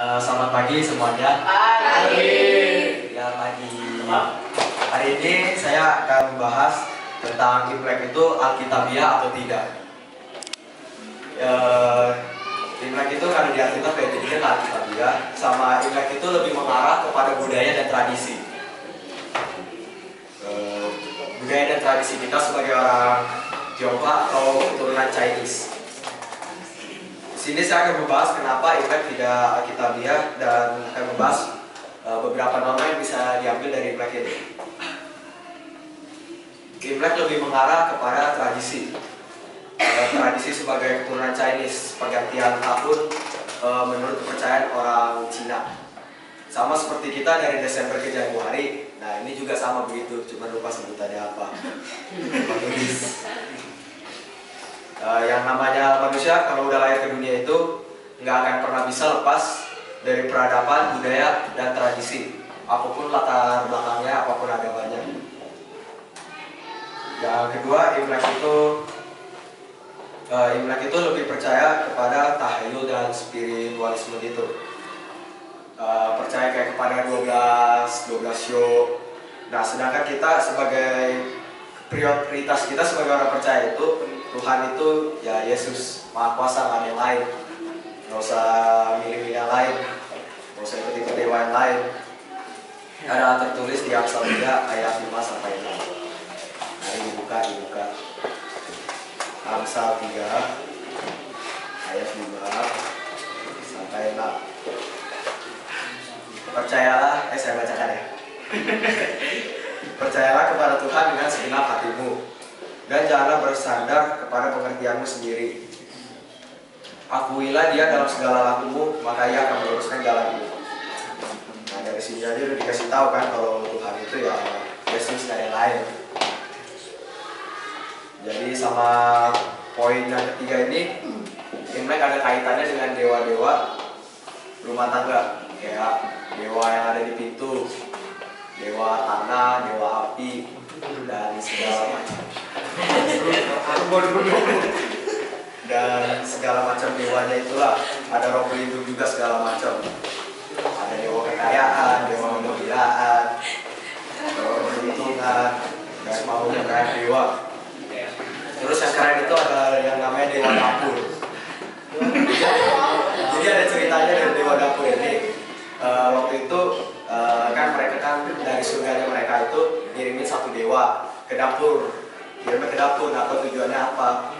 Selamat pagi semuanya. Pagi. Ya pagi. Hari ini saya akan membahas tentang Imlek itu alkitabiah atau tidak. Imlek itu kalau di Alkitab ya jadinya alkitabiah, sama Imlek itu lebih mengarah kepada budaya dan tradisi. Budaya dan tradisi kita sebagai orang Tionghoa atau keturunan Chinese. Di sini saya akan membahas kenapa Imlek tidak alkitabiah dan akan membahas beberapa nama yang bisa diambil dari Imlek ini. Imlek lebih mengarah kepada tradisi. Tradisi sebagai keturunan Chinese, pergantian tahun menurut kepercayaan orang Cina. Sama seperti kita dari Desember ke Januari. Nah ini juga sama begitu, cuma lupa sebutannya apa. Yang namanya manusia kalau udah lahir ke dunia itu nggak akan pernah bisa lepas dari peradaban, budaya, dan tradisi. Apapun latar belakangnya, apapun agamanya. Yang kedua, Imlek itu lebih percaya kepada tahayul dan spiritualisme gitu. Percaya kayak kepada 12 show. Nah, sedangkan kita sebagai prioritas kita sebagai orang percaya itu Tuhan itu ya Yesus Maha Kuasa, nggak ada yang lain. Nggak usah milih-milih yang lain, nggak usah ikut-ikut dewa yang lain. Ada tertulis di Amsal 3 ayat 5 sampai 6. Mari dibuka. Amsal 3 ayat 5 sampai 6. Percayalah, saya bacakan ya. Percayalah kepada Tuhan dengan segenap hatimu, dan janganlah bersandar kepada pengertianmu sendiri. Akuilah Dia dalam segala lakumu, maka Ia akan meluruskan jalanmu. Nah dari sini aja udah dikasih tahu kan kalau Tuhan itu ya Yesus, nggak ada yang lain. Jadi sama poin yang ketiga ini, Imlek ada kaitannya dengan dewa-dewa rumah tangga, kayak dewa yang ada di pintu, dewa tanah, dewa api, dan segala macam. Dan segala macam dewanya itulah, ada roh pelindung juga segala macam. Ada dewa kekayaan, dewa kegembiraan, dewa peruntungan, dan mau kekayaan dewa. Terus yang keren itu ada yang namanya dewa dapur. Jadi ada ceritanya dari dewa dapur ini. Waktu itu kan mereka kan dari surganya mereka itu ngirimin satu dewa ke dapur. Kirimnya ke dapur, nggak tahu tujuannya apa.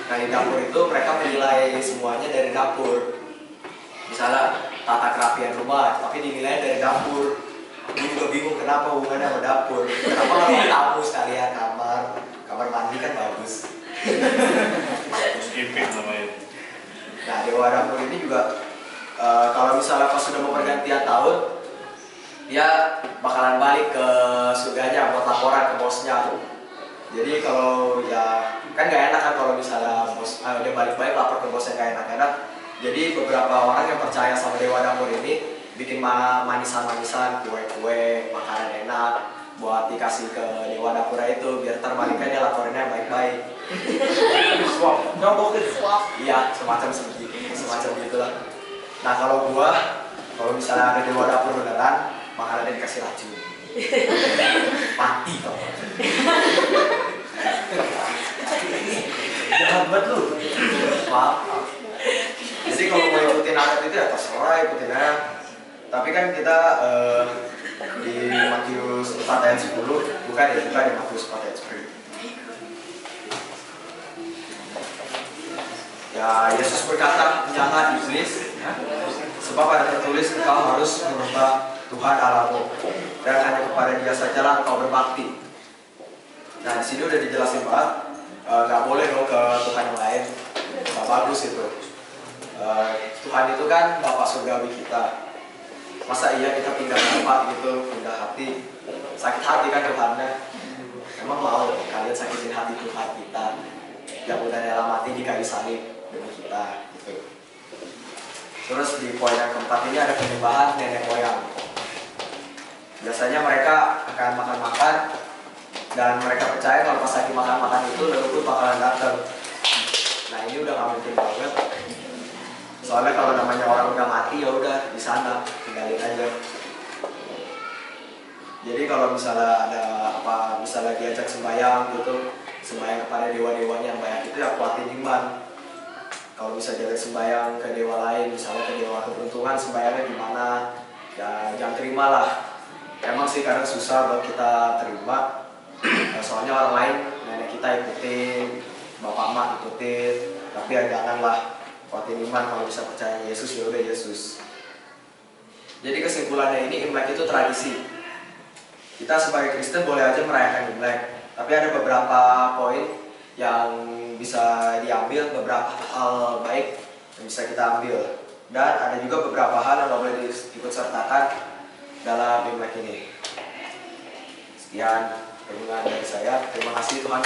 Nah di dapur itu mereka menilai semuanya dari dapur. Misalnya tata kerapian rumah, tapi dinilai dari dapur. Gue juga bingung kenapa hubungannya sama dapur. Kenapa nggak tamu sekalian kamar mandi kan bagus. Terus ipin namanya. Nah dewa dapur ini juga kalau misalnya pas sudah mau pergantian tahun, dia bakalan balik ke surganya buat laporan ke bosnya. Jadi kalau ya kan gak enak kan kalau misalnya bos dia balik-balik lapor ke bosnya gak enak-enak. Jadi beberapa orang yang percaya sama dewa dapur ini bikin manisan-manisan, kue-kue, makanan enak buat dikasih ke dewa dapur itu biar terbaliknya dia laporannya baik-baik. Swap, iya semacam gitulah. Nah kalau misalnya ada dewa dapur beneran, makanannya dikasih racun, mati tau. Jahat banget lu. Maaf. Jadi kalau mau ikutin adat itu ya terserah, ikutin aja. Tapi kan kita di Matius 4 ayat 10, bukan di Matius 4 ayat 10. Ya Yesus berkata, jangan iblis, sebab ada tertulis engkau harus menyembah Tuhan Allahmu dan hanya kepada Dia sajalah engkau berbakti. Nah di sini udah dijelasin banget, nggak boleh dong ke Tuhan yang lain, nggak bagus itu. Tuhan itu kan Bapak surgawi kita. Masa iya kita pindah tempat gitu, pindah hati, sakit hati kan Tuhannya. Emang mau kalian sakitin hati Tuhan kita yang udah rela mati di kayu salib demi kita gitu. Terus di poin yang keempat ini ada penyembahan nenek moyang. Biasanya mereka akan makan-makan dan mereka percaya kalau pas lagi makan-makan itu leluhur bakalan datang. Nah ini udah gak mungkin banget. Soalnya kalau namanya orang udah mati ya udah di sana tinggalin aja. Jadi kalau misalnya ada apa, misalnya diajak sembahyang gitu, sembahyang kepada dewa-dewanya yang banyak itu ya kuatin iman. Kalau bisa diajak sembahyang ke dewa lain, misalnya ke dewa keberuntungan, sembahyangnya gimana? Ya jangan terimalah. Emang sih kadang susah buat kita terima. Soalnya orang lain, nenek kita ikutin, bapak emak ikutin, tapi ya janganlah. Kuatin iman, kalau bisa percaya Yesus ya udah Yesus. Jadi kesimpulannya ini, Imlek itu tradisi. Kita sebagai Kristen boleh aja merayakan Imlek, tapi ada beberapa poin yang bisa diambil, beberapa hal baik yang bisa kita ambil, dan ada juga beberapa hal yang boleh diikut sertakan dalam Imlek ini. Sekian renungan dari saya. Terima kasih Tuhan.